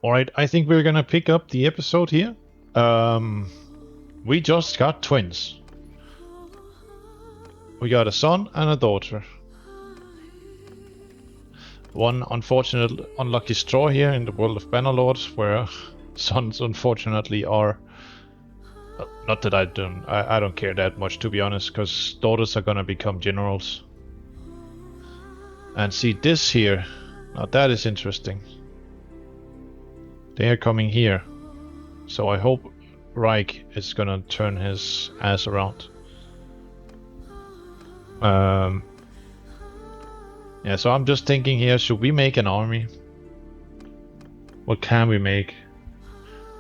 Alright, I think we're gonna pick up the episode here. We just got twins. We got a son and a daughter. One unfortunate, unlucky straw here in the world of Bannerlord, where sons unfortunately are... Not that I don't care that much, to be honest, because daughters are gonna become generals. And see this here, now that is interesting. They are coming here, so I hope Reich is gonna turn his ass around. Yeah, so I'm just thinking here, should we make an army? What can we make?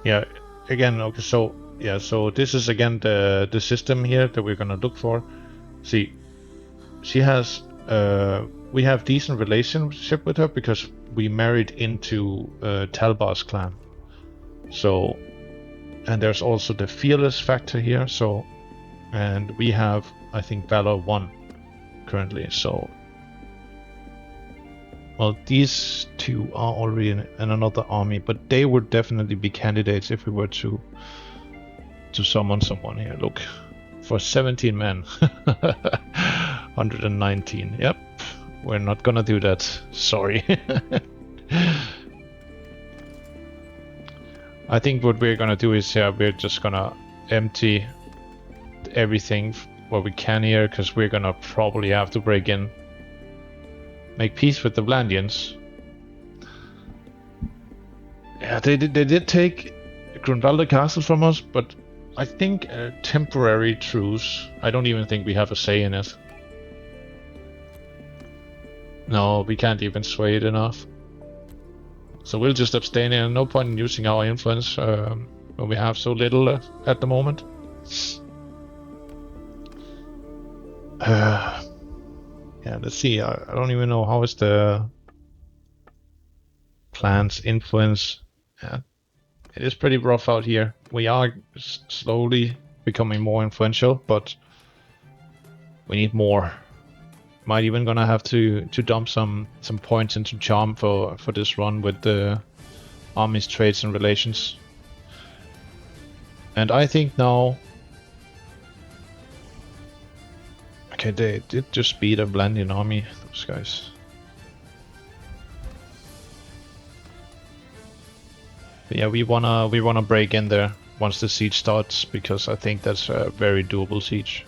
Yeah, again, okay, so yeah, so this is again the system here that we're gonna look for. See, she has we have decent relationship with her because we married into Talbar's clan. So, and there's also the fearless factor here. So, and we have, I think, Valor 1 currently. So, well, these two are already in another army, but they would definitely be candidates if we were to summon someone here. Look, for 17 men, 119. Yep, we're not gonna do that. Sorry. I think what we're gonna do is, yeah, we're just gonna empty everything what we can here, because we're gonna probably have to break in, make peace with the Vlandians. Yeah, they did take Grunwalder Castle from us, but I think a temporary truce. I don't even think we have a say in it. No, we can't even sway it enough. So we'll just abstain, and no point in using our influence when we have so little at the moment. Yeah, let's see. I don't even know how is the clan's influence. Yeah, it is pretty rough out here. We are slowly becoming more influential, but we need more. Might even gonna have to dump some points into charm for this run with the army's trades and relations. And I think now, okay, they did just beat a Vlandian army, those guys. But yeah, we wanna break in there once the siege starts, because I think that's a very doable siege.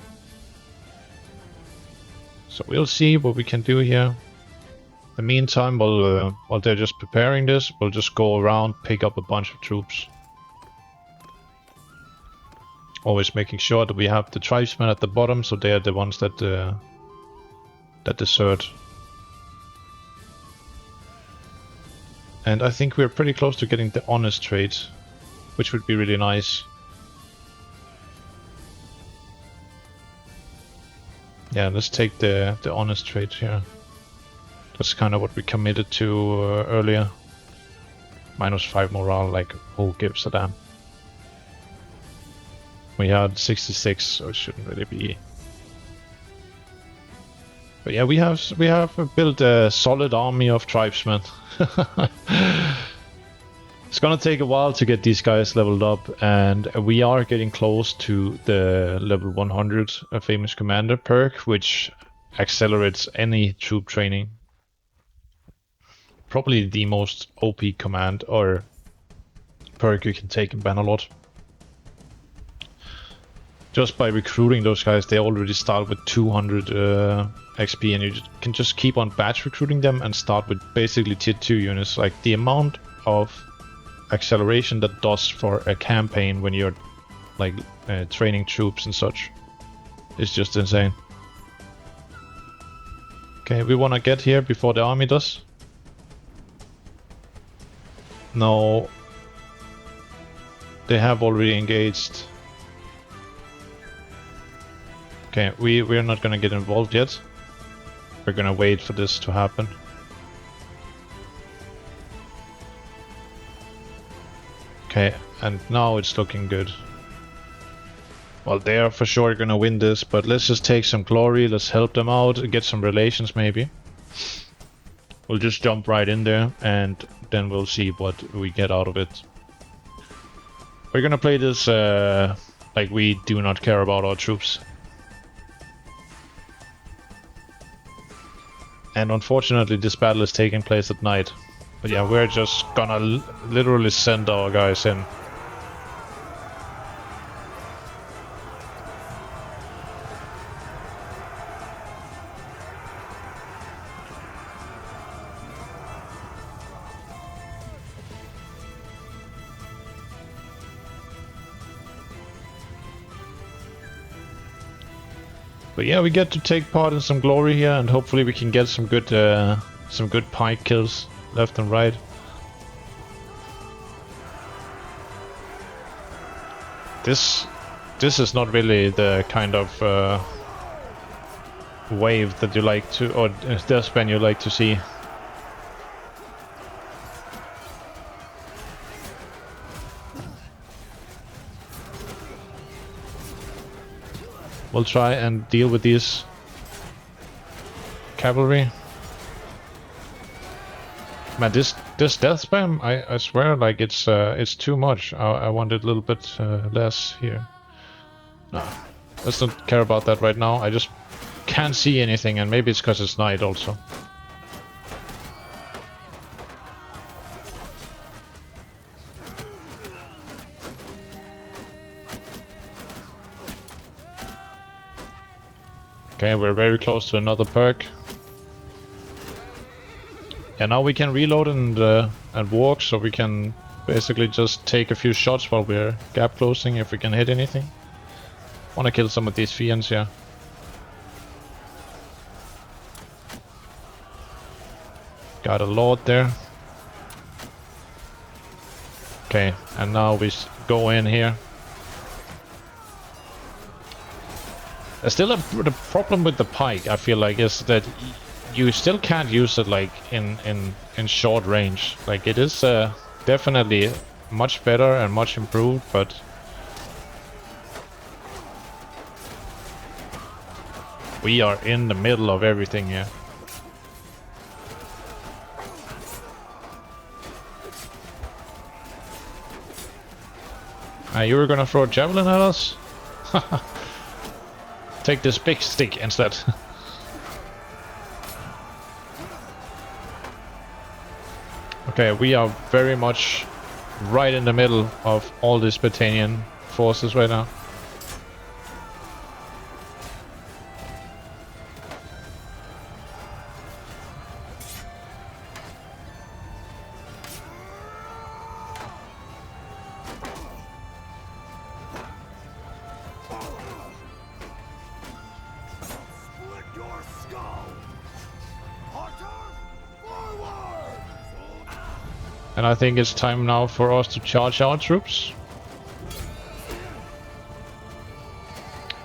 So we'll see what we can do here. In the meantime, while they're just preparing this, we'll just go around, pick up a bunch of troops. Always making sure that we have the tribesmen at the bottom, so they are the ones that desert. And I think we're pretty close to getting the honest trade, which would be really nice. Yeah, let's take the honest trade here. That's kind of what we committed to earlier. -5 morale, like, who gives a damn? We had 66, so it shouldn't really be. But yeah, we have built a solid army of tribesmen. It's gonna take a while to get these guys leveled up, and we are getting close to the level 100 famous commander perk, which accelerates any troop training. Probably the most OP command or perk you can take in Bannerlord. Just by recruiting those guys, they already start with 200 XP, and you can just keep on batch recruiting them and start with basically tier 2 units. Like, the amount of acceleration that does for a campaign when you're like training troops and such is just insane. Okay, we want to get here before the army does. No, they have already engaged. Okay, we're not gonna get involved yet. We're gonna wait for this to happen. Okay, and now it's looking good. Well, they are for sure gonna win this, but let's just take some glory, let's help them out, get some relations maybe. we'll just jump right in there, and then we'll see what we get out of it. We're gonna play this like we do not care about our troops. And unfortunately this battle is taking place at night. But yeah, we're just gonna literally send our guys in. But yeah, we get to take part in some glory here, and hopefully we can get some good pike kills left and right. This is not really the kind of wave that you like to, or deathspan you like to see. We'll try and deal with these cavalry. Man, this death spam, I swear, like it's too much. I wanted a little bit less here. No, let's not care about that right now. I just can't see anything, and maybe it's because it's night also. Okay, we're very close to another perk. And now we can reload and walk, so we can basically just take a few shots while we're gap closing if we can hit anything. Wanna kill some of these fiends here. Got a lord there. Okay, and now we go in here. Still, the problem with the pike, I feel like, is that you still can't use it like in short range. Like, it is definitely much better and much improved, but we are in the middle of everything here. You were gonna throw a javelin at us? Take this big stick instead. Okay, we are very much right in the middle of all these Spartanian forces right now. And I think it's time now for us to charge our troops.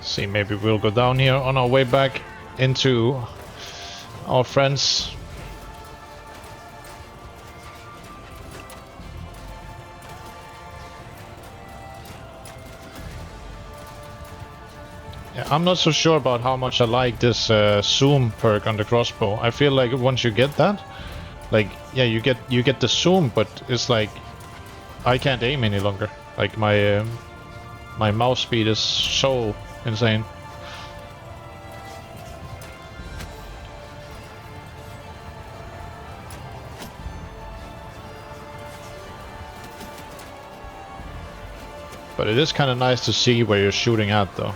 See, maybe we'll go down here on our way back into our friends. Yeah, I'm not so sure about how much I like this zoom perk on the crossbow. I feel like once you get that, like, yeah, you get the zoom, but it's like I can't aim any longer. Like, my my mouse speed is so insane. But it is kind of nice to see where you're shooting at, though.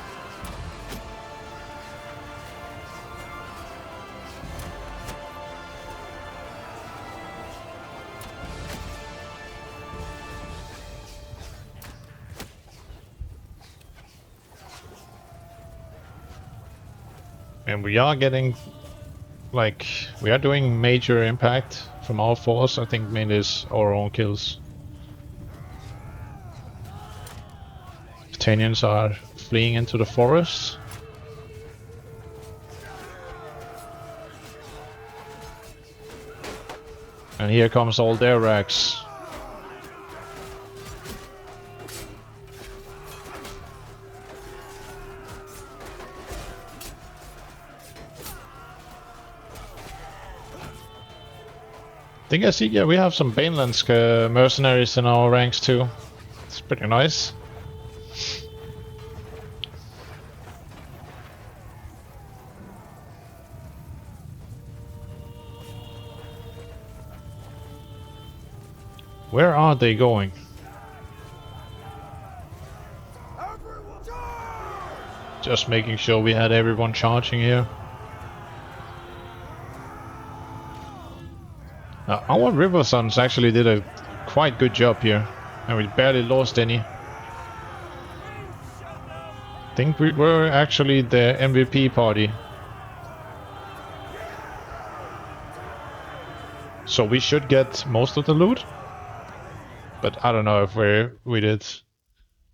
And we are getting, like, we are doing major impact from our force. I think mainly is our own kills. Titanians are fleeing into the forest. And here comes all their wrecks. think I see, yeah, we have some Banelands mercenaries in our ranks too. It's pretty nice. Where are they going? Just making sure we had everyone charging here. Our River Sons actually did a quite good job here, and we barely lost any. I think we were actually the MVP party. So we should get most of the loot. But I don't know if we did. At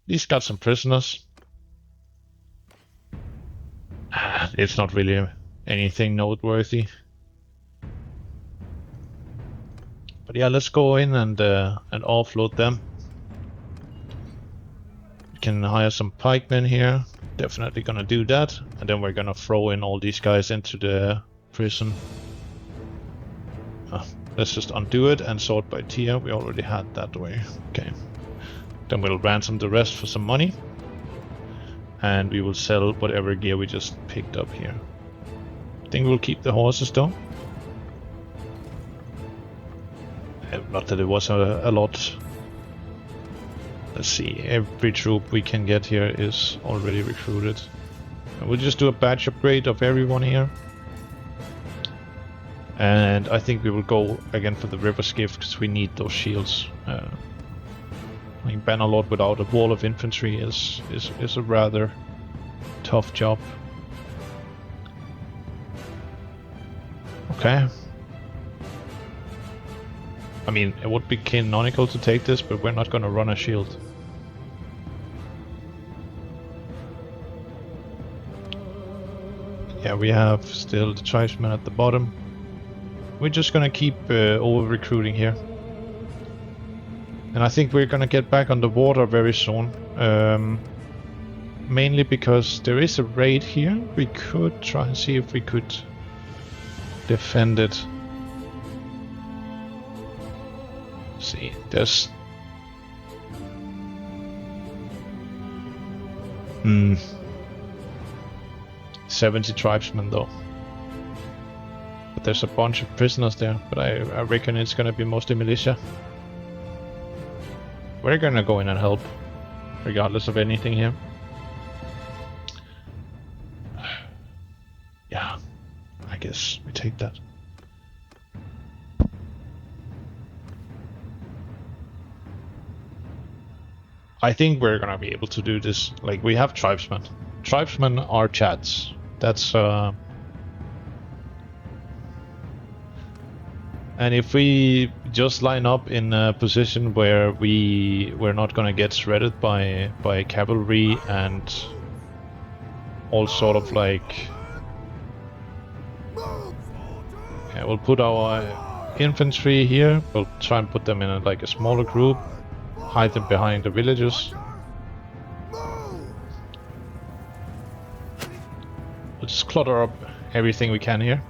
least got some prisoners. It's not really anything noteworthy. But yeah, let's go in and offload them. We can hire some pikemen here. Definitely gonna do that. And then we're gonna throw in all these guys into the prison. Let's just undo it and sort by tier. We already had that way. Okay. Then we'll ransom the rest for some money. And we will sell whatever gear we just picked up here. I think we'll keep the horses though. Not that it was a lot. Let's see, every troop we can get here is already recruited. We'll just do a badge upgrade of everyone here. And I think we will go again for the river skiff because we need those shields. I think Bannerlord without a wall of infantry is a rather tough job. Okay. I mean, it would be canonical to take this, but we're not gonna run a shield. Yeah, we have still the tribesmen at the bottom. We're just gonna keep over recruiting here. And I think we're gonna get back on the water very soon. Mainly because there is a raid here. We could try and see if we could defend it. See, there's 70 tribesmen though. But there's a bunch of prisoners there, but I reckon it's gonna be mostly militia. We're gonna go in and help, regardless of anything here. Yeah, I guess we take that. I think we're gonna be able to do this. Like, we have tribesmen. Tribesmen are chads. That's and if we just line up in a position where we're not gonna get shredded by cavalry and all sort of like, yeah, we'll put our infantry here. We'll try and put them in like a smaller group. Hide them behind the villagers. We'll just clutter up everything we can here.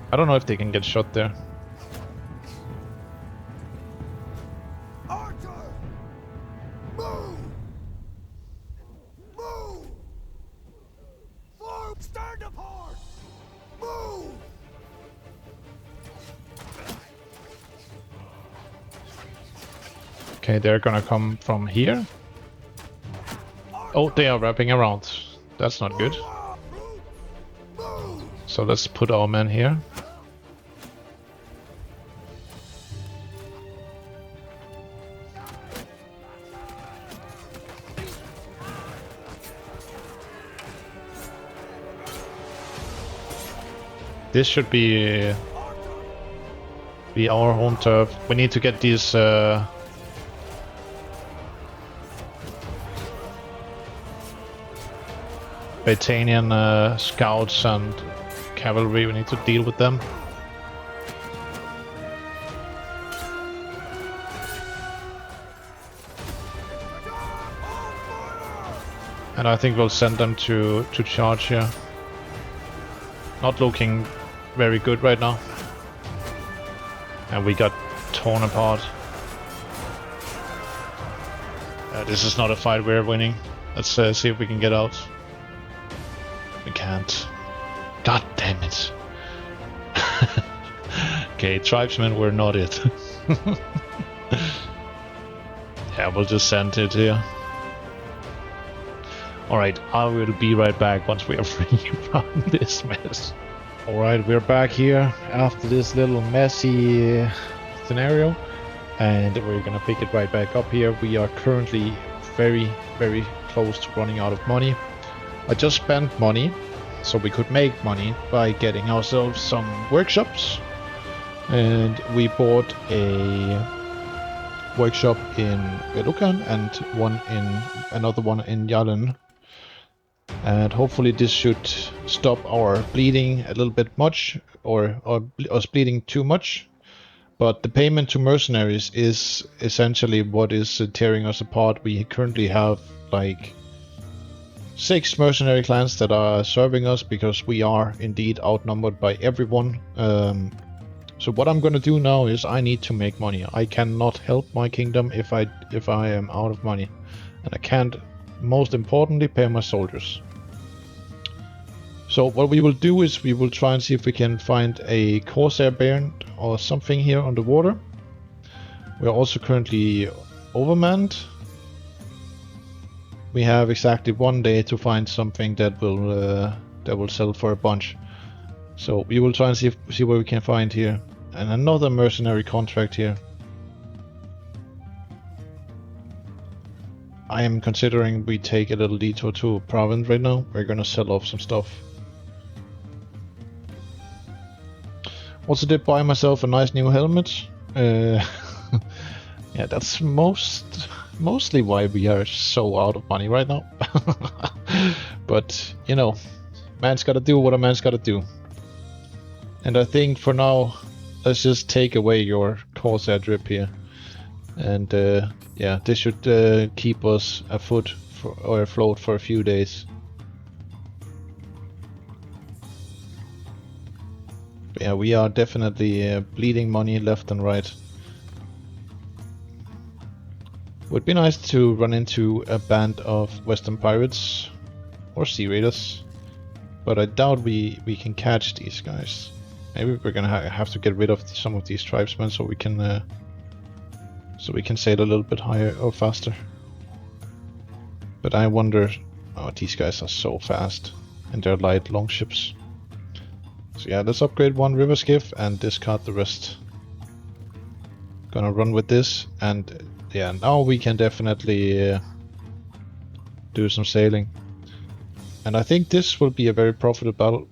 I don't know if they can get shot there. Okay, they're gonna come from here. Oh, they are wrapping around. That's not good. So let's put our men here. This should be our home turf. We need to get these Battanian scouts and cavalry. We need to deal with them. And I think we'll send them to charge here. Not looking very good right now. And we got torn apart. This is not a fight we're winning. Let's see if we can get out. We can't. God damn it. Okay, tribesmen were not it. Yeah, we'll just send it here. Alright, I will be right back once we are free from this mess. Alright, we're back here after this little messy scenario. And we're gonna pick it right back up here. We are currently very, very close to running out of money. I just spent money, so we could make money by getting ourselves some workshops. And we bought a workshop in Rhodokan and another one in Yalen. And hopefully this should stop our bleeding a little bit much, or us bleeding too much. But the payment to mercenaries is essentially what is tearing us apart. We currently have like 6 mercenary clans that are serving us because we are indeed outnumbered by everyone. So what I'm gonna do now is I need to make money. I cannot help my kingdom if I am out of money, and I can't, most importantly, pay my soldiers. So what we will do is we will try and see if we can find a Corsair Baron or something here on the water. We are also currently overmanned. We have exactly 1 day to find something that will sell for a bunch. So we will try and see what we can find here. And another mercenary contract here. I am considering we take a little detour to Province right now. We're gonna sell off some stuff. Also did buy myself a nice new helmet. Yeah, that's mostly why we are so out of money right now. But, you know, man's gotta do what a man's gotta do. And I think for now, let's just take away your Corsair drip here. And yeah, this should keep us afoot or afloat for a few days. But yeah, we are definitely bleeding money left and right. Would be nice to run into a band of Western pirates or sea raiders, but I doubt we can catch these guys. Maybe we're gonna have to get rid of some of these tribesmen so we can sail a little bit higher or faster. But I wonder, oh, these guys are so fast and they're light longships. So yeah, let's upgrade 1 river skiff and discard the rest. Gonna run with this, and yeah, now we can definitely do some sailing. And I think this will be a very profitable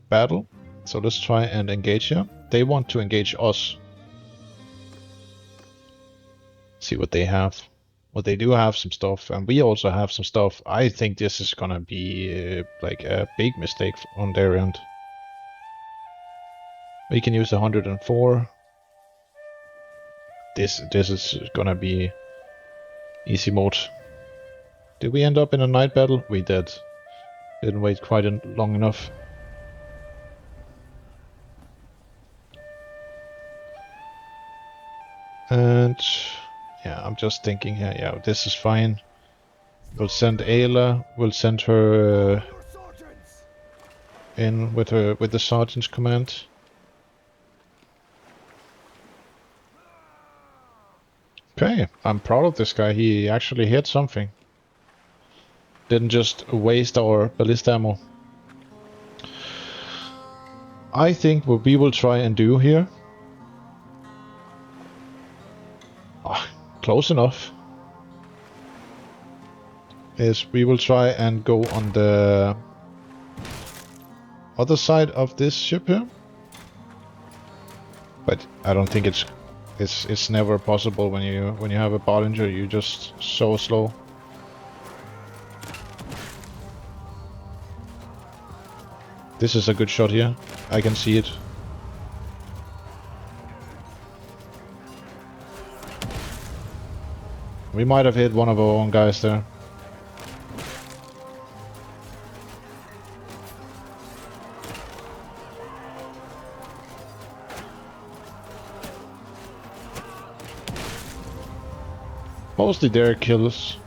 battle. So let's try and engage here. They want to engage us. See what they have. Well, they do have some stuff, and we also have some stuff. I think this is gonna be like a big mistake on their end. We can use 104. This is gonna be easy mode. Did we end up in a night battle? We did. Didn't wait quite long enough. And yeah, I'm just thinking here, yeah, this is fine. We'll send Ayla, we'll send her in with the sergeant's command. Okay, I'm proud of this guy. He actually hit something. Didn't just waste our ballista ammo. I think what we will try and do here, close enough, is we will try and go on the other side of this ship here. But I don't think it's never possible when you have a Bollinger. You're just so slow. This is a good shot here. I can see it. We might have hit one of our own guys there. Mostly their kills.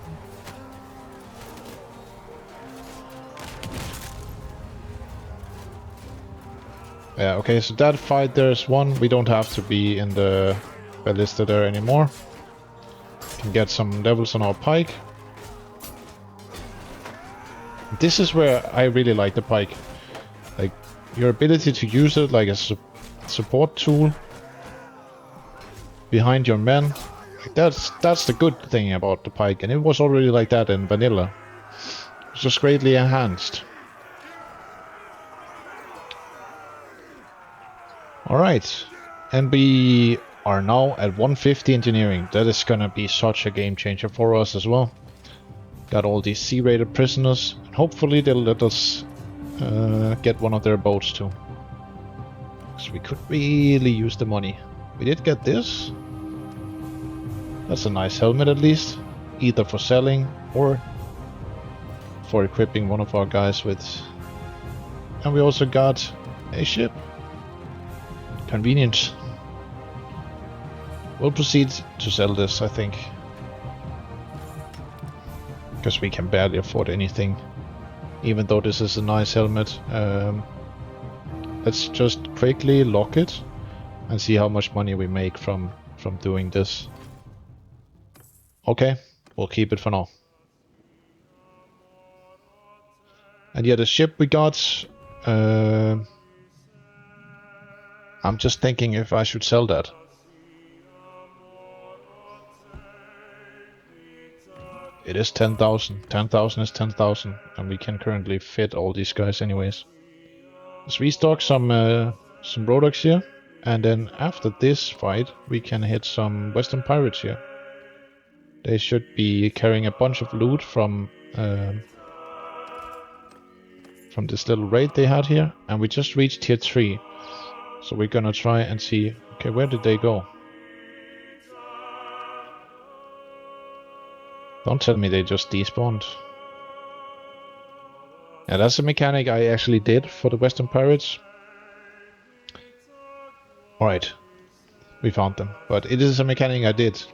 Yeah, okay, so that fight there's one. We don't have to be in the ballista there anymore. Can get some levels on our pike. This is where I really like the pike. Like, your ability to use it like a support tool behind your men. Like that's the good thing about the pike, and it was already like that in vanilla. It's just greatly enhanced. Alright, and we are now at 150 engineering. That is gonna be such a game changer for us as well. Got all these C-rated prisoners, and hopefully they'll let us get one of their boats too. Because we could really use the money. We did get this. That's a nice helmet at least. Either for selling or for equipping one of our guys with. And we also got a ship. Convenient. We'll proceed to sell this, I think. Because we can barely afford anything. Even though this is a nice helmet. Let's just quickly lock it and see how much money we make from doing this. Okay, we'll keep it for now. And yeah, the ship we got, I'm just thinking if I should sell that. It is 10,000. 10,000 is 10,000, and we can currently fit all these guys anyways. Let's restock some Rhodoks here, and then after this fight, we can hit some Western pirates here. They should be carrying a bunch of loot from this little raid they had here, and we just reached tier 3. So we're gonna try and see, okay, where did they go? Don't tell me they just despawned. Yeah, that's a mechanic I actually did for the Western Pirates. Alright, we found them, but it is a mechanic I did.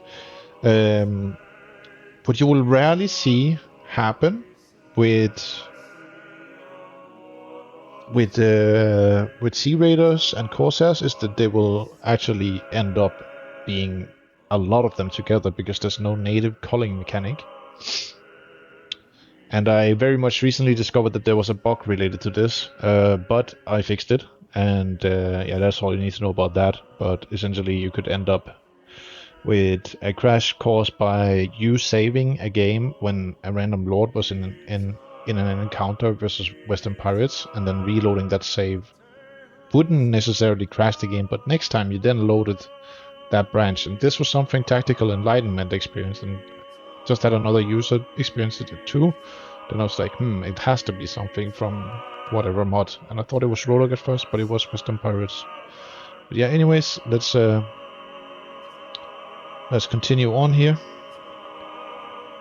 What you will rarely see happen with Sea Raiders and Corsairs is that they will actually end up being a lot of them together because there's no native culling mechanic. And I very much recently discovered that there was a bug related to this, but I fixed it, and yeah, that's all you need to know about that. But essentially you could end up with a crash caused by you saving a game when a random lord was in an encounter versus Western Pirates, and then reloading that save wouldn't necessarily crash the game, but next time you then loaded that branch, and this was something Tactical Enlightenment experienced, and just had another user experience it too. Then I was like, it has to be something from whatever mod, and I thought it was Rhodok at first, but it was Western Pirates. But yeah, anyways, let's continue on here.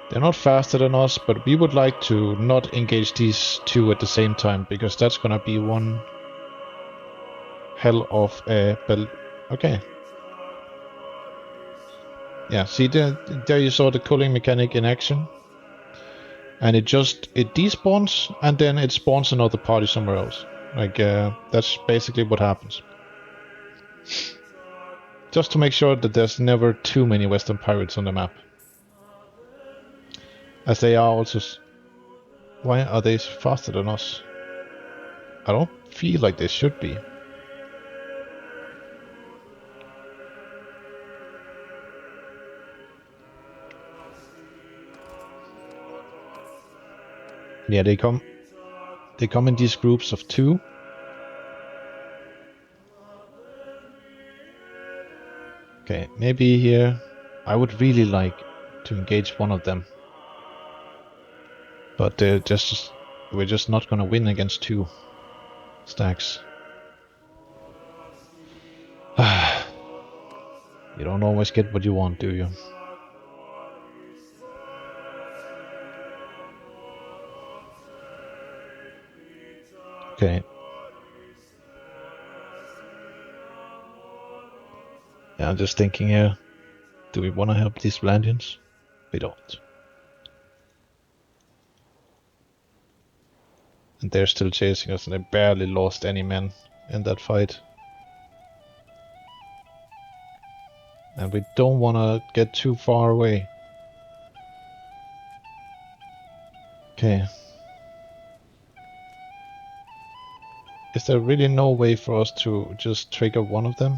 They're not faster than us, but we would like to not engage these two at the same time, because that's gonna be one hell of a okay. Yeah, see there you saw the culling mechanic in action. And it despawns, and then it spawns another party somewhere else. Like, that's basically what happens. Just to make sure that there's never too many Western Pirates on the map. As they are also... Why are they faster than us? I don't feel like they should be. Yeah, they come in these groups of 2. Okay, maybe here I would really like to engage one of them. But we're just not gonna win against 2 stacks. You don't always get what you want, do you? Okay. Yeah, I'm just thinking here. Do we want to help these Vlandians? We don't. And they're still chasing us, and they barely lost any men in that fight. And we don't want to get too far away. Okay. Is there really no way for us to just trigger one of them?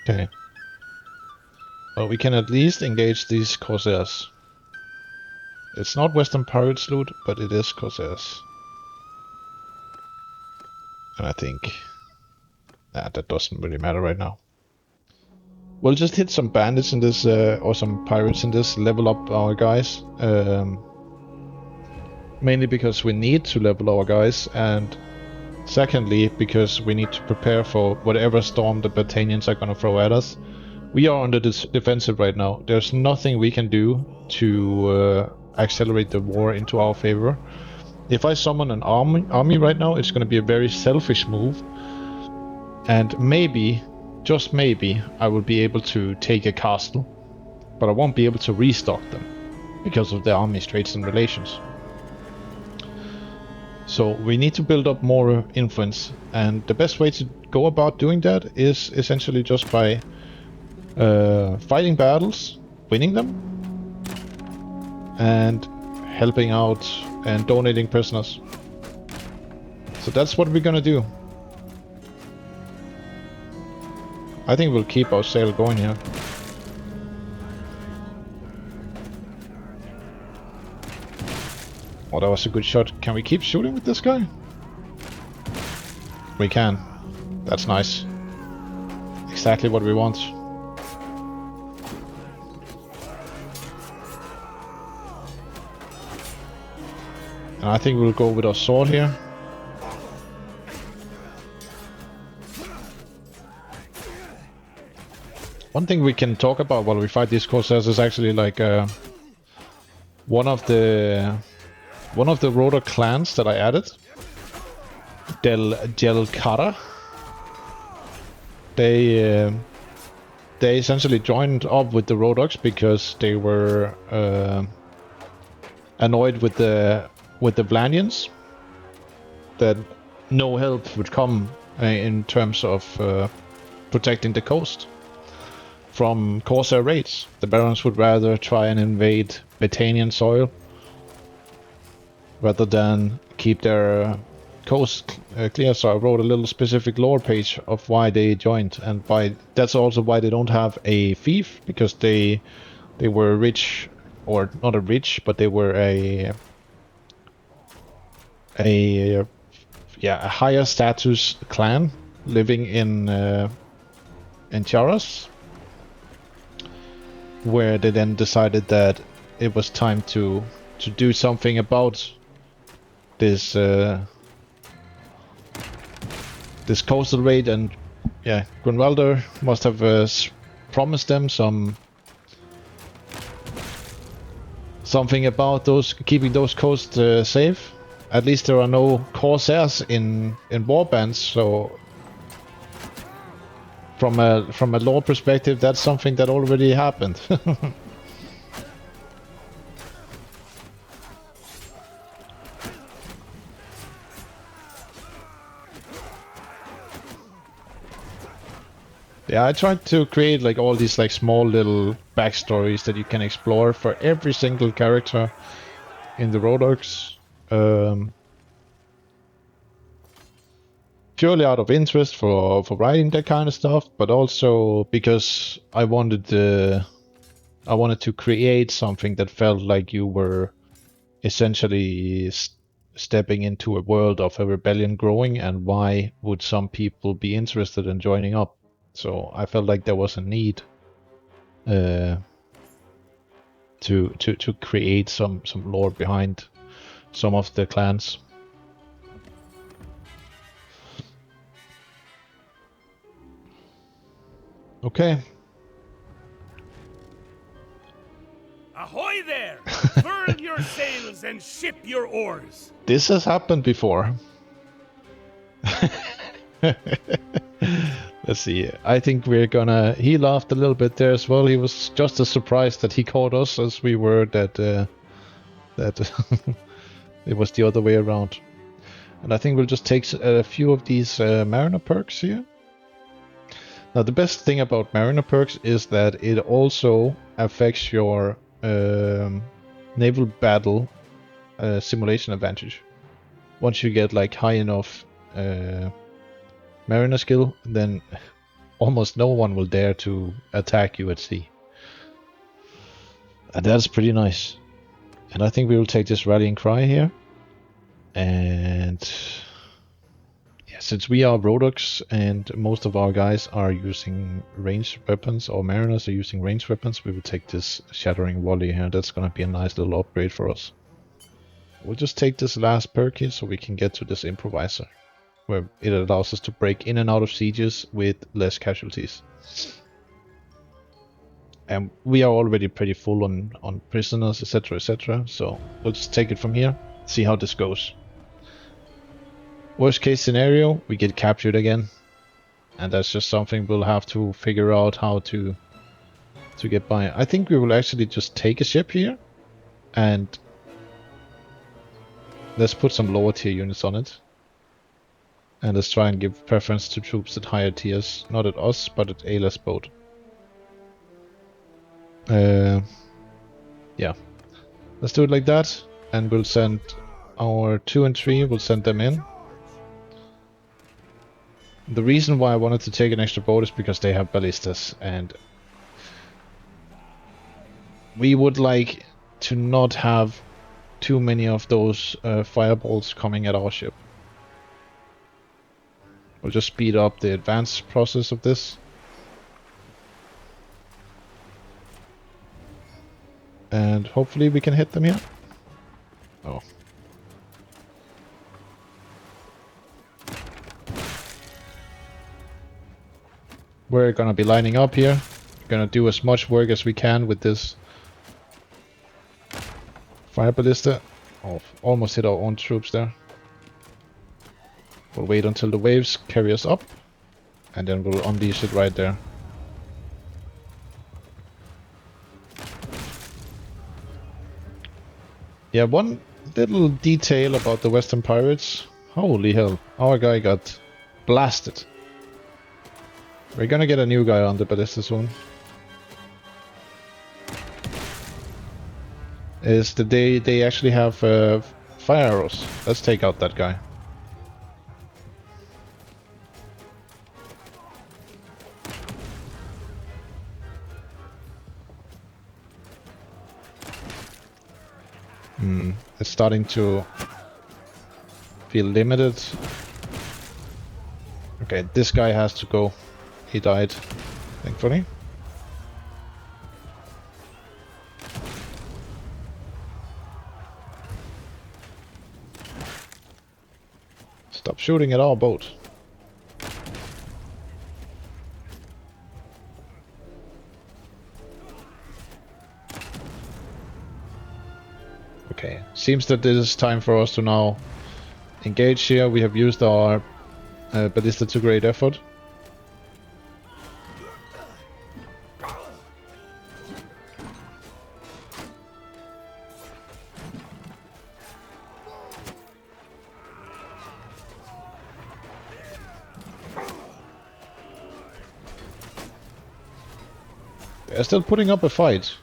Okay. Well, we can at least engage these Corsairs. It's not Western Pirates loot, but it is Corsairs. And I think that doesn't really matter right now. We'll just hit some bandits in this, or some pirates in this, level up our guys. Mainly because we need to level our guys, and secondly because we need to prepare for whatever storm the Battanians are gonna throw at us. We are under this defensive right now. There's nothing we can do to accelerate the war into our favor. If I summon an army right now, it's gonna be a very selfish move. And maybe, just maybe, I will be able to take a castle. But I won't be able to restock them because of the army's traits and relations. So we need to build up more influence, and the best way to go about doing that is essentially just by fighting battles, winning them, and helping out and donating prisoners. So that's what we're gonna do. I think we'll keep our sail going here. Oh, that was a good shot. Can we keep shooting with this guy? We can. That's nice. Exactly what we want. And I think we'll go with our sword here. One thing we can talk about while we fight these Corsairs is actually like one of the Rhodok clans that I added, Del Cara. They essentially joined up with the Rhodoks because they were annoyed with the Vlandians, that no help would come in terms of protecting the coast from Corsair raids. The Barons would rather try and invade Battanian soil rather than keep their coast clear. So I wrote a little specific lore page of why they joined, and that's also why they don't have a fief, because they were rich, or not a rich, but they were a higher status clan living in Charos, where they then decided that it was time to do something about this this coastal raid. And yeah, Grunwalder must have promised them something about keeping those coasts safe. At least there are no Corsairs in warbands, so from a lore perspective, that's something that already happened. Yeah, I tried to create like all these like small little backstories that you can explore for every single character in the Rhodoks. Purely out of interest for writing that kind of stuff, but also because I wanted to create something that felt like you were essentially stepping into a world of a rebellion growing, and why would some people be interested in joining up. So I felt like there was a need to create some lore behind some of the clans. Okay. Ahoy there! Furl your sails and ship your oars! This has happened before. Let's see. I think we're gonna. He laughed a little bit there as well. He was just as surprised that he caught us as we were that it was the other way around. And I think we'll just take a few of these Mariner perks here. Now the best thing about Mariner perks is that it also affects your naval battle simulation advantage. Once you get like high enough Mariner skill, then almost no one will dare to attack you at sea. And that's pretty nice. And I think we will take this rallying cry here. And yeah, since we are Rhodoks and most of our guys are using ranged weapons, or mariners are using ranged weapons, we will take this shattering volley here. That's gonna be a nice little upgrade for us. We'll just take this last perk here so we can get to this improviser, where it allows us to break in and out of sieges with less casualties. And we are already pretty full on prisoners, etc, etc, so we'll just take it from here, see how this goes. Worst case scenario, we get captured again, and that's just something we'll have to figure out how to get by. I think we will actually just take a ship here, and let's put some lower tier units on it. And let's try and give preference to troops at higher tiers, not at us, but at Ayla's boat. Yeah, let's do it like that, and we'll send our 2 and 3, we'll send them in. The reason why I wanted to take an extra boat is because they have ballistas, and we would like to not have too many of those fireballs coming at our ship. We'll just speed up the advance process of this. And hopefully we can hit them here. Oh. We're gonna be lining up here. We're gonna do as much work as we can with this fire ballista. Oh, almost hit our own troops there. We'll wait until the waves carry us up, and then we'll unleash it right there. Yeah, one little detail about the Western pirates. Holy hell, our guy got blasted. We're gonna get a new guy on the ballista soon. Is that they actually have fire arrows. Let's take out that guy. It's starting to feel limited. Okay, this guy has to go. He died, thankfully. Stop shooting at our boat. Okay, seems that this is time for us to now engage here. We have used our ballista to great effort. They're still putting up a fight.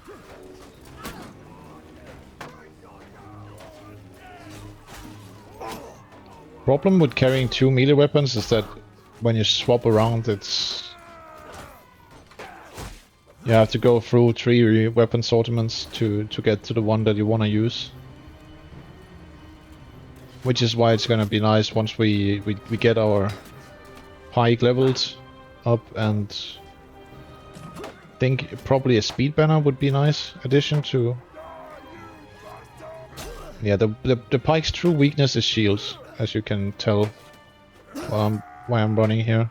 Problem with carrying 2 melee weapons is that when you swap around, you have to go through 3 weapon assortments to get to the one that you want to use. Which is why it's gonna be nice once we get our pike leveled up, and think probably a speed banner would be a nice addition to. Yeah, the pike's true weakness is shields, as you can tell why I'm running here.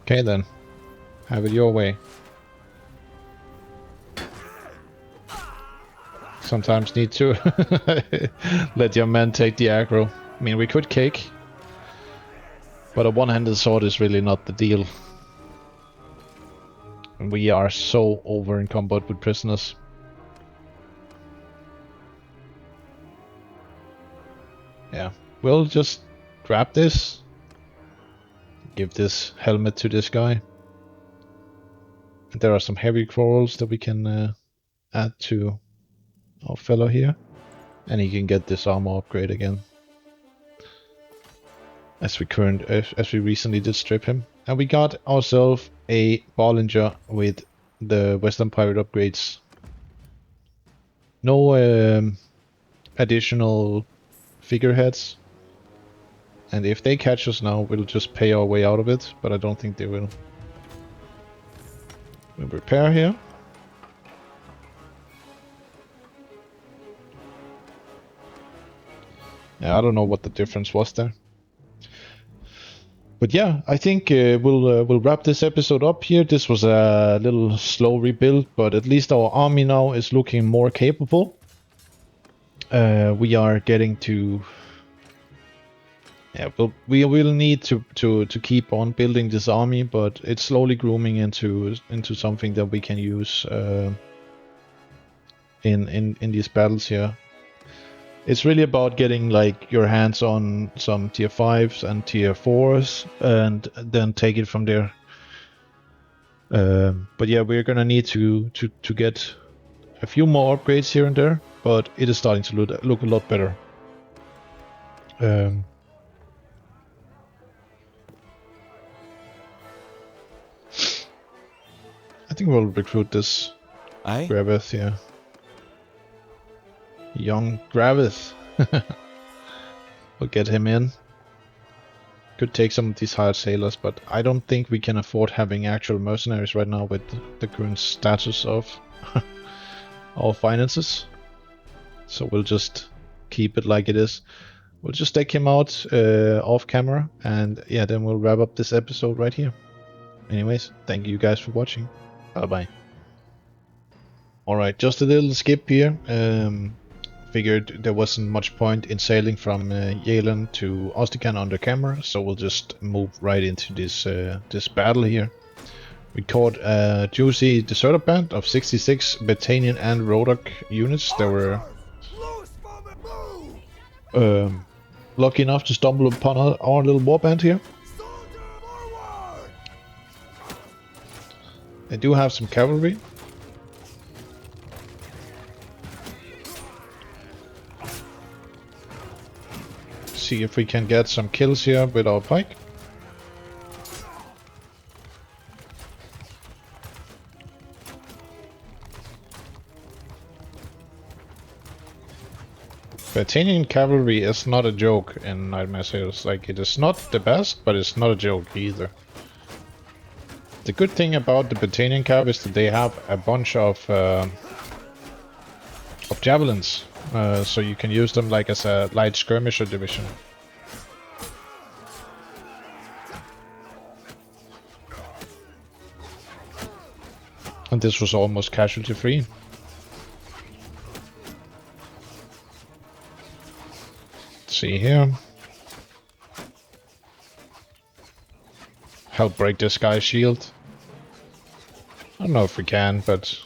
Okay then, have it your way. Sometimes need to let your men take the aggro. I mean, we could kick, but a one-handed sword is really not the deal. And we are so over in combat with prisoners. Yeah, we'll just grab this. Give this helmet to this guy. And there are some heavy quarrels that we can add to our fellow here. And he can get this armor upgrade again. As we recently did strip him. And we got ourselves a Bollinger with the Western Pirate upgrades. No additional figureheads. And if they catch us now, we'll just pay our way out of it, but I don't think they will. We'll repair here. Yeah, I don't know what the difference was there. But yeah, I think we'll wrap this episode up here. This was a little slow rebuild, but at least our army now is looking more capable. We are getting to... Yeah, we will need to keep on building this army, but it's slowly grooming into something that we can use in these battles here. It's really about getting like your hands on some tier 5s and tier 4s and then take it from there. But yeah, we're gonna need to get a few more upgrades here and there, but it is starting to look a lot better. I think we'll recruit this Gravith here. Young Gravith. We'll get him in. Could take some of these hired sailors, but I don't think we can afford having actual mercenaries right now with the current status of our finances. So we'll just keep it like it is. We'll just take him out off camera, and yeah, then we'll wrap up this episode right here. Anyways, thank you guys for watching. Bye bye. Alright, just a little skip here. Figured there wasn't much point in sailing from Yalen to Ostican under camera, so we'll just move right into this this battle here. We caught a juicy deserter band of 66 Battanian and Rhodok units that were lucky enough to stumble upon our little warband here. They do have some cavalry. See if we can get some kills here with our pike. Battanian cavalry is not a joke in Nightmare Sailors. Like, it is not the best, but it's not a joke either. The good thing about the Battanian cav is that they have a bunch of javelins, so you can use them like as a light skirmisher division. And this was almost casualty free. Let's see here. Help break this guy's shield. I don't know if we can, but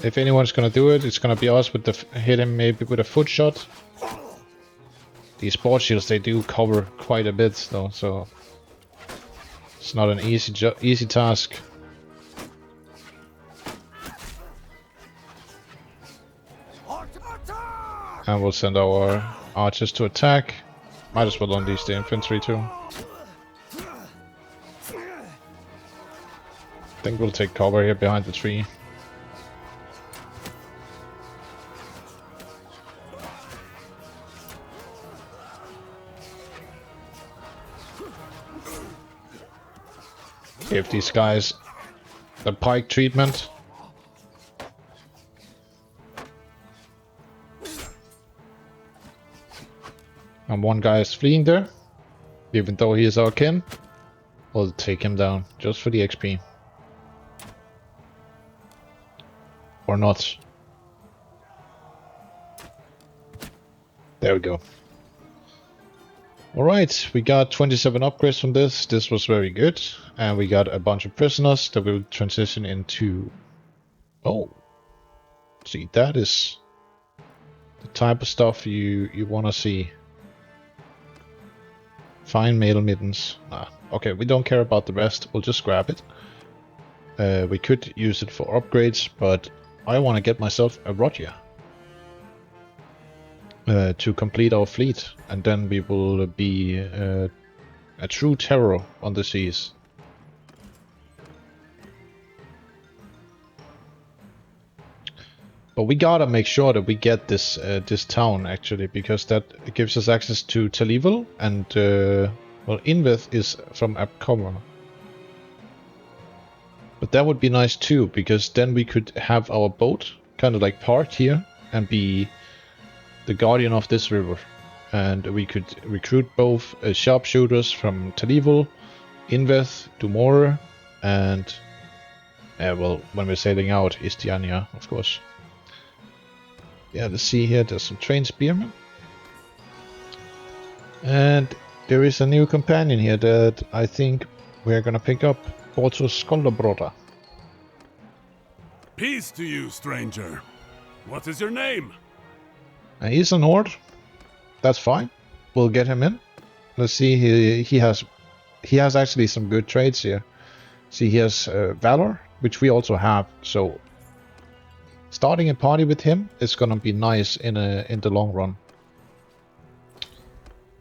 if anyone's gonna do it, it's gonna be us with the hit him maybe with a foot shot. These sport shields, they do cover quite a bit though, so it's not an easy task. And we'll send our archers to attack. Might as well unleash the infantry too. I think we'll take cover here behind the tree. Give these guys the pike treatment. And one guy is fleeing there. Even though he is our kin, we'll take him down just for the XP. Or not. There we go. Alright, we got 27 upgrades from this. This was very good. And we got a bunch of prisoners that will transition into... Oh. See, that is the type of stuff you want to see. Fine mail mittens. Okay, we don't care about the rest. We'll just grab it. We could use it for upgrades, but I want to get myself a Rhodoks to complete our fleet, and then we will be a true terror on the seas. But we gotta make sure that we get this this town actually, because that gives us access to Talival, and well, Inveth is from Apcover. But that would be nice too, because then we could have our boat kind of like parked here and be the guardian of this river. And we could recruit both sharpshooters from Talival, Inveth, Dumore, and well, when we're sailing out, Istiania, of course. Yeah, let's see here, there's some trained spearmen. And there is a new companion here that I think we're gonna pick up. Also Skolderbroda. Peace to you, stranger. What is your name? He's a Nord. That's fine. We'll get him in. Let's see, he has actually some good traits here. See, he has Valor, which we also have, so starting a party with him is gonna be nice in the long run.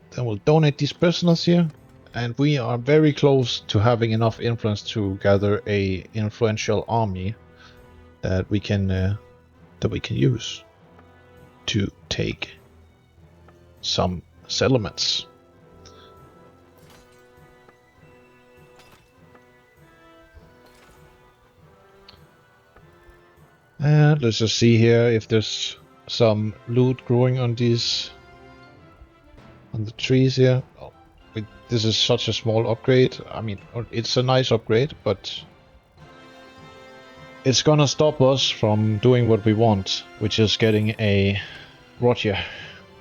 Then we'll donate these prisoners here. And we are very close to having enough influence to gather a influential army that we can use to take some settlements. And let's just see here if there's some loot growing on the trees here. Oh. This is such a small upgrade. I mean, it's a nice upgrade, but it's gonna stop us from doing what we want, which is getting a Rhodoks.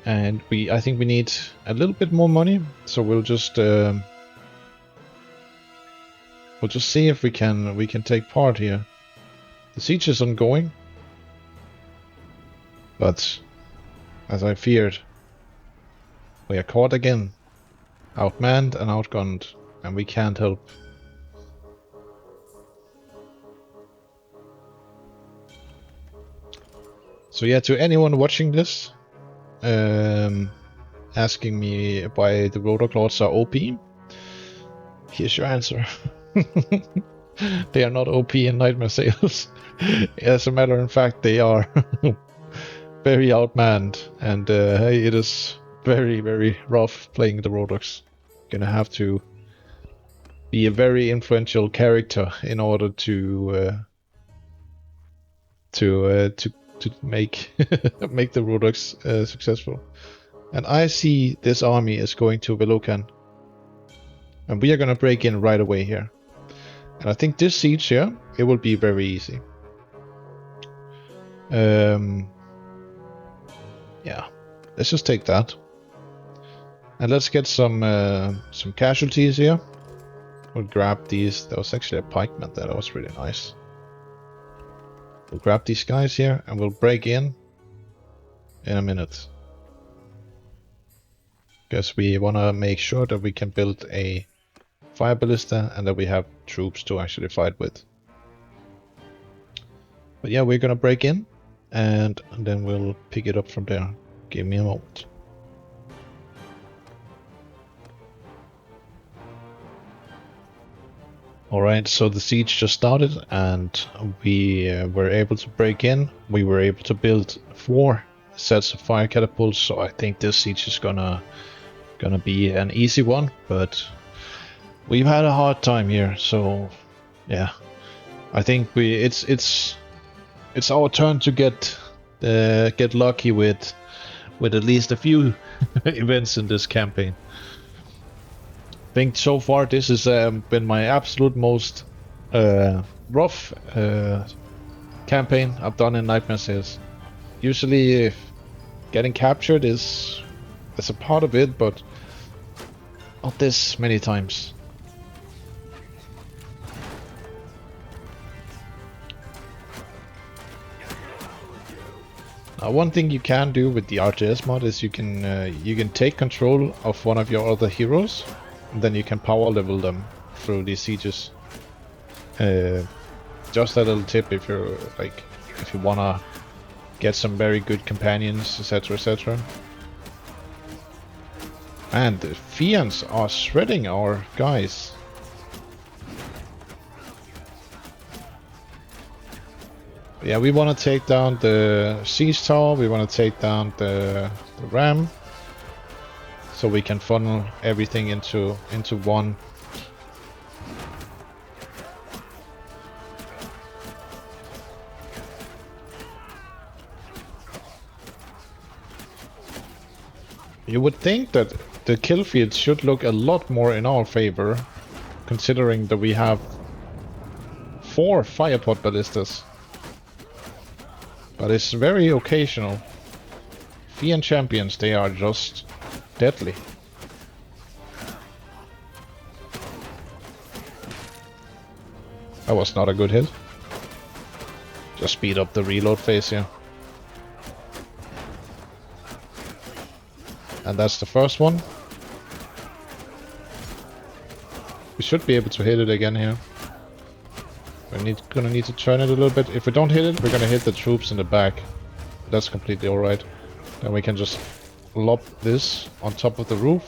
And I think we need a little bit more money, so we'll just see if we can take part here. The siege is ongoing, but as I feared, we are caught again. Outmanned and outgunned, and we can't help. So yeah, to anyone watching this, asking me why the Rhodoks are OP, here's your answer. They are not OP in Nightmare Sails. As a matter of fact, they are very outmanned, and it is very, very rough playing the Rhodoks. Gonna have to be a very influential character in order to make make the Rhodoks successful. And I see this army is going to Velokan, and we are gonna break in right away here. And I think this siege here, it will be very easy. Yeah, let's just take that. And let's get some casualties here. We'll grab these. There was actually a pikeman there. That was really nice. We'll grab these guys here and we'll break in a minute. Because we want to make sure that we can build a fire ballista and that we have troops to actually fight with. But yeah, we're gonna break in and then we'll pick it up from there. Give me a moment. Alright, so the siege just started and we were able to break in. We were able to build 4 sets of fire catapults, so I think this siege is gonna be an easy one, but we've had a hard time here, so yeah. I think it's our turn to get lucky with at least a few events in this campaign. I think so far this has been my absolute most rough campaign I've done in Nightmare Sails. Usually getting captured is a part of it, but not this many times. Now, one thing you can do with the RTS mod is you can take control of one of your other heroes, and then you can power level them through these sieges. Just a little tip if you're like, if you wanna get some very good companions, etc., etc. And the Fiends are shredding our guys. Yeah, we want to take down the siege tower, we want to take down the ram, so we can funnel everything into one. You would think that the kill field should look a lot more in our favor, considering that we have 4 firepot ballistas. But it's very occasional. Fiend champions, they are just deadly. That was not a good hit. Just speed up the reload phase here. And that's the first one. We should be able to hit it again here. We're gonna need to turn it a little bit. If we don't hit it, we're gonna hit the troops in the back. That's completely alright. Then we can just lob this on top of the roof.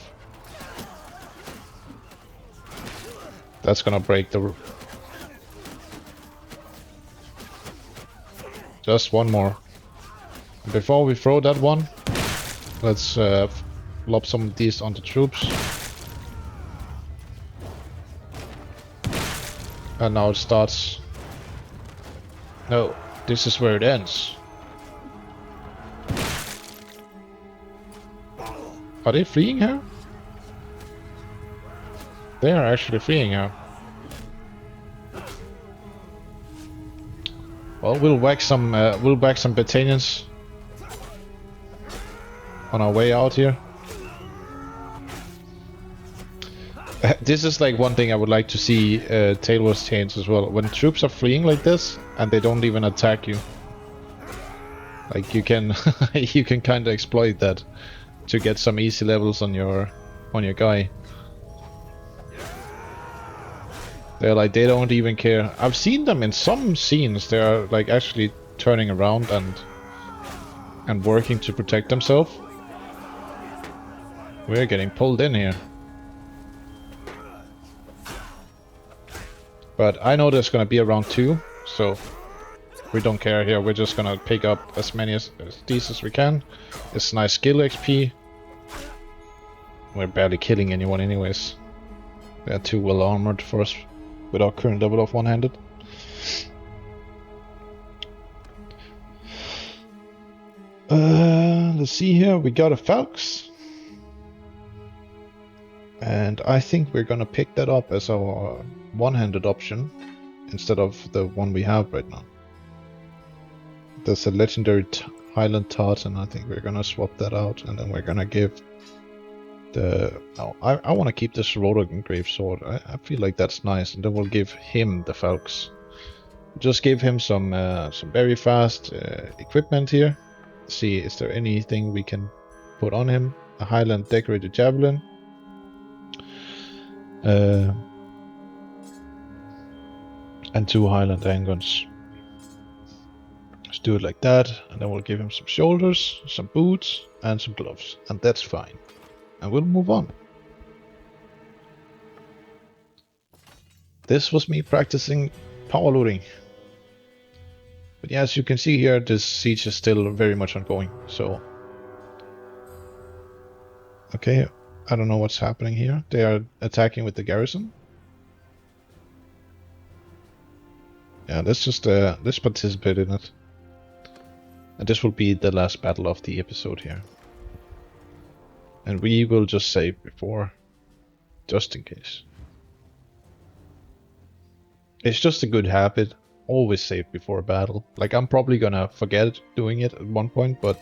That's gonna break the roof. Just one more. Before we throw that one, let's lob some of these on the troops. And now it starts. No, this is where it ends. Are they fleeing her? They are actually fleeing her. Well, we'll whack some battalions on our way out here. This is like one thing I would like to see Tailwars change as well. When troops are fleeing like this and they don't even attack you, like you can you can kind of exploit that to get some easy levels on your guy. They're like, they don't even care. I've seen them in some scenes. They're like actually turning around and working to protect themselves. We're getting pulled in here. But I know there's gonna be around 2, so we don't care here. We're just gonna pick up as many as these as we can. It's nice skill XP. We're barely killing anyone anyways. They're too well armored for us with our current level of one-handed. Let's see here. We got a Falx. And I think we're gonna pick that up as our one-handed option instead of the one we have right now. There's a legendary Highland Tartan. I think we're gonna swap that out, and then we're gonna give the... No, I want to keep this Rhodok engraved sword. I feel like that's nice, and then we'll give him the Falx. Just give him some very fast equipment here. See, is there anything we can put on him? A Highland decorated javelin. And 2 Highland handguns. Let's do it like that, and then we'll give him some shoulders, some boots, and some gloves, and that's fine. And we'll move on. This was me practicing power loading. But yeah, as you can see here, this siege is still very much ongoing, so... Okay, I don't know what's happening here. They are attacking with the garrison. Yeah, let's just let's participate in it. And this will be the last battle of the episode here. And we will just save before, just in case. It's just a good habit always save before a battle. Like, I'm probably gonna forget doing it at one point, but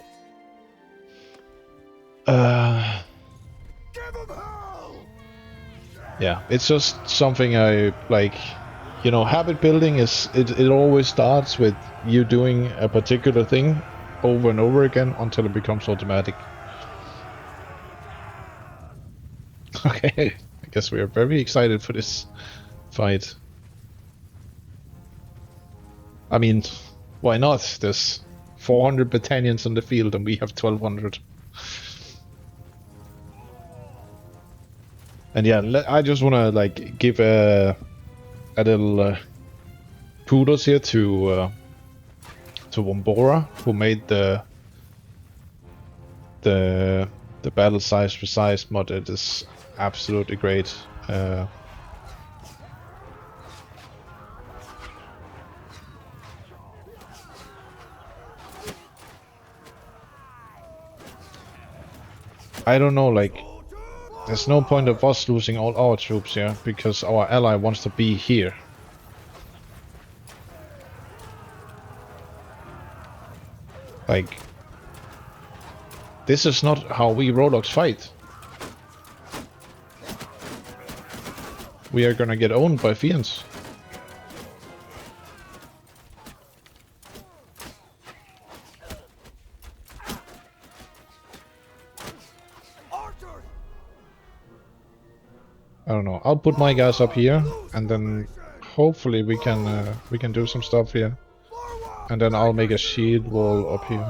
yeah, it's just something I like. You know, habit building is it always starts with you doing a particular thing over and over again until it becomes automatic. Okay, I guess we are very excited for this fight. I mean, why not? There's 400 battalions on the field and we have 1200. And yeah, I just want to like give a little kudos here to Wombora, who made the BattlesizeResized mod. It is absolutely great. I don't know, like, there's no point of us losing all our troops here, because our ally wants to be here. Like, this is not how we Rhodoks fight. We are gonna get owned by fiends. I don't know. I'll put my guys up here, and then hopefully we can do some stuff here. And then I'll make a shield wall up here.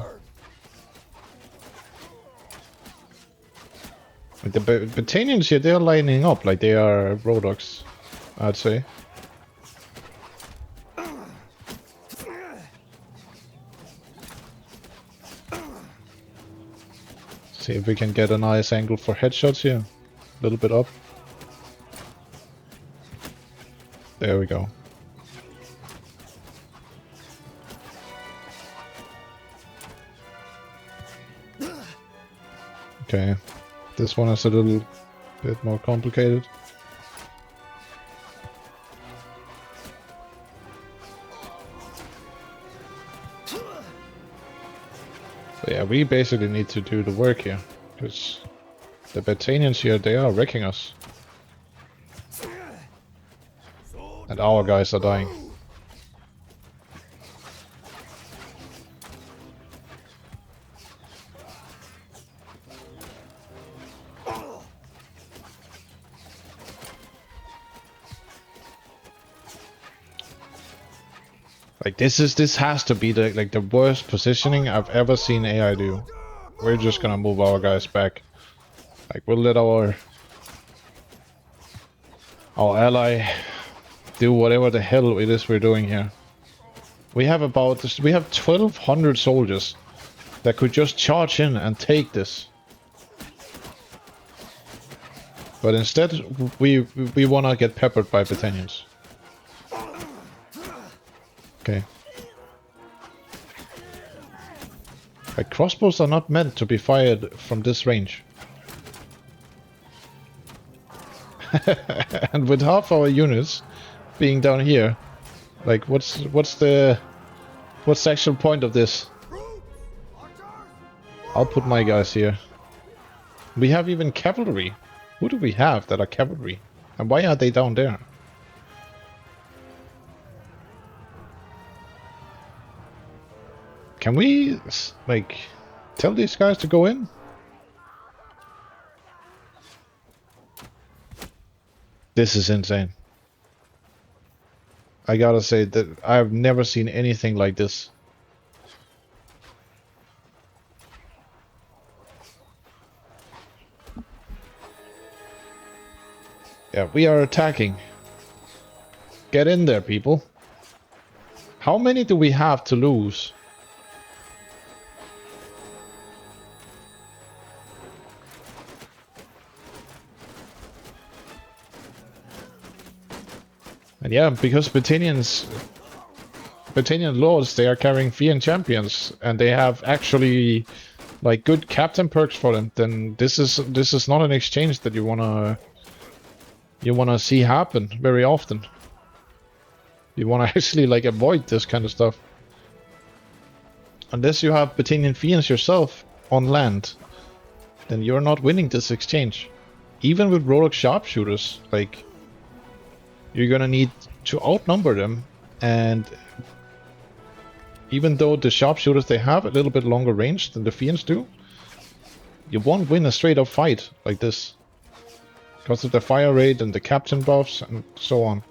The Battanians here, they're lining up like they are Rhodoks, I'd say. See if we can get a nice angle for headshots here. A little bit up. There we go. Okay, this one is a little bit more complicated. So yeah, we basically need to do the work here, because the Battanians here, they are wrecking us. And our guys are dying. Like this has to be the worst positioning I've ever seen AI do. We're just gonna move our guys back. Like we'll let our ally do whatever the hell it is we're doing here. We have 1200 soldiers that could just charge in and take this. But instead we wanna get peppered by Battanians. Okay. Like crossbows are not meant to be fired from this range. And with half our units being down here, like what's the actual point of this? I'll put my guys here. We have even cavalry. Who do we have that are cavalry? And why are they down there? Can we, like, tell these guys to go in? This is insane. I gotta say that I've never seen anything like this. Yeah, we are attacking. Get in there, people. How many do we have to lose? And yeah, because Battanian lords, they are carrying fiend champions, and they have actually like good captain perks for them. Then this is not an exchange that you wanna see happen very often. You want to actually like avoid this kind of stuff. Unless you have Battanian Fiends yourself on land, then you're not winning this exchange. Even with Rhodok sharpshooters, like, you're gonna need to outnumber them, and even though the sharpshooters, they have a little bit longer range than the Fiends do, you won't win a straight up fight like this. Because of the fire rate and the captain buffs and so on.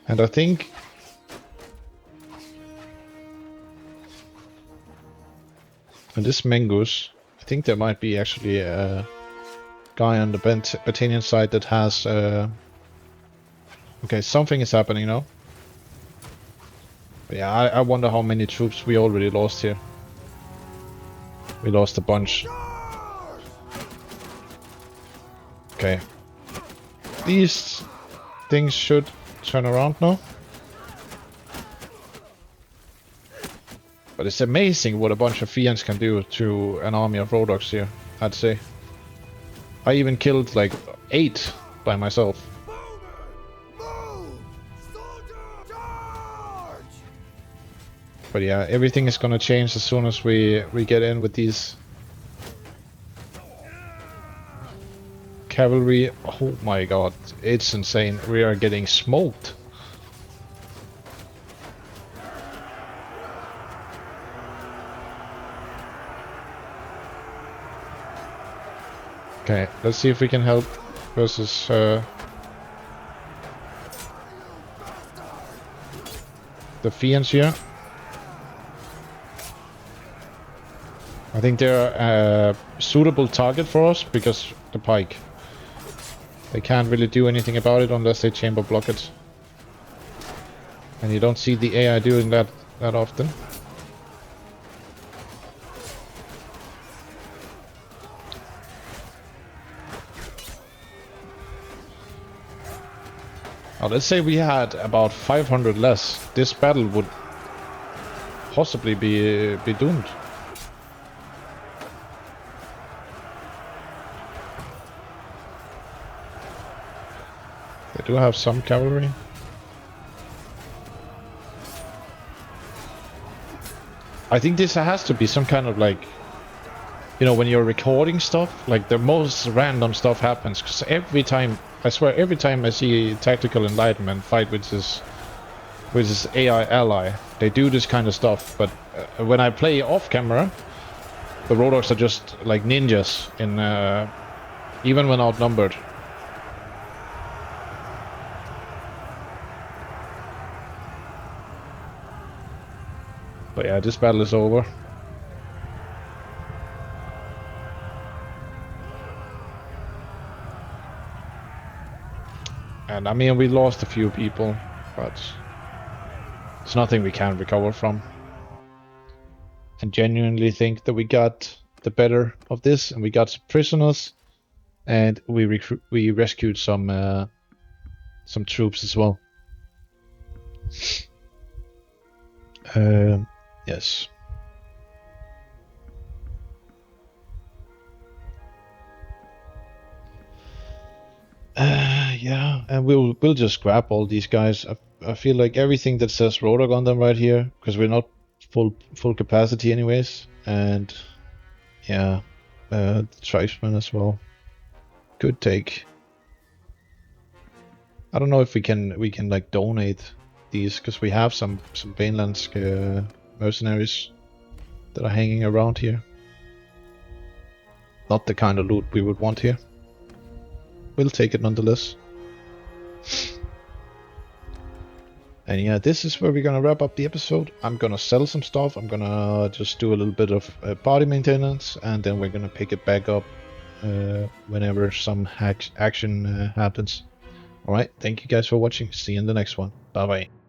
And I think... in this Mengus, I think there might be actually a guy on the Battanian side that has... okay, something is happening now. But yeah, I wonder how many troops we already lost here. We lost a bunch. Okay. These things should turn around now. But it's amazing what a bunch of Fiends can do to an army of Rhodoks here, I'd say. I even killed like 8 by myself. But yeah, everything is gonna change as soon as we get in with these cavalry. Oh my god, it's insane. We are getting smoked. Okay, let's see if we can help versus the Fiends here. I think they're a suitable target for us because the pike. They can't really do anything about it unless they chamber block it. And you don't see the AI doing that often. Now let's say we had about 500 less. This battle would possibly be doomed. They do have some cavalry. I think this has to be some kind of like, you know, when you're recording stuff, like the most random stuff happens. Because every time, I swear, every time I see Tactical Enlightenment fight with this AI ally, they do this kind of stuff. But when I play off camera, the Rhodoks are just like ninjas in even when outnumbered. But yeah, this battle is over. And I mean, we lost a few people, but it's nothing we can't recover from. And genuinely think that we got the better of this, and we got some prisoners, and we rescued some troops as well. Yes. Yeah, and we'll just grab all these guys. I feel like everything that says Rhodok on them right here, because we're not full capacity anyways, and yeah, the tribesmen as well. Good take. I don't know if we can like donate these, because we have some Banelandsk mercenaries that are hanging around here. Not the kind of loot we would want here. We'll take it nonetheless. And yeah, this is where we're gonna wrap up the episode. I'm gonna sell some stuff. I'm gonna just do a little bit of party maintenance, and then we're gonna pick it back up whenever some action happens. Alright, thank you guys for watching. See you in the next one. Bye bye.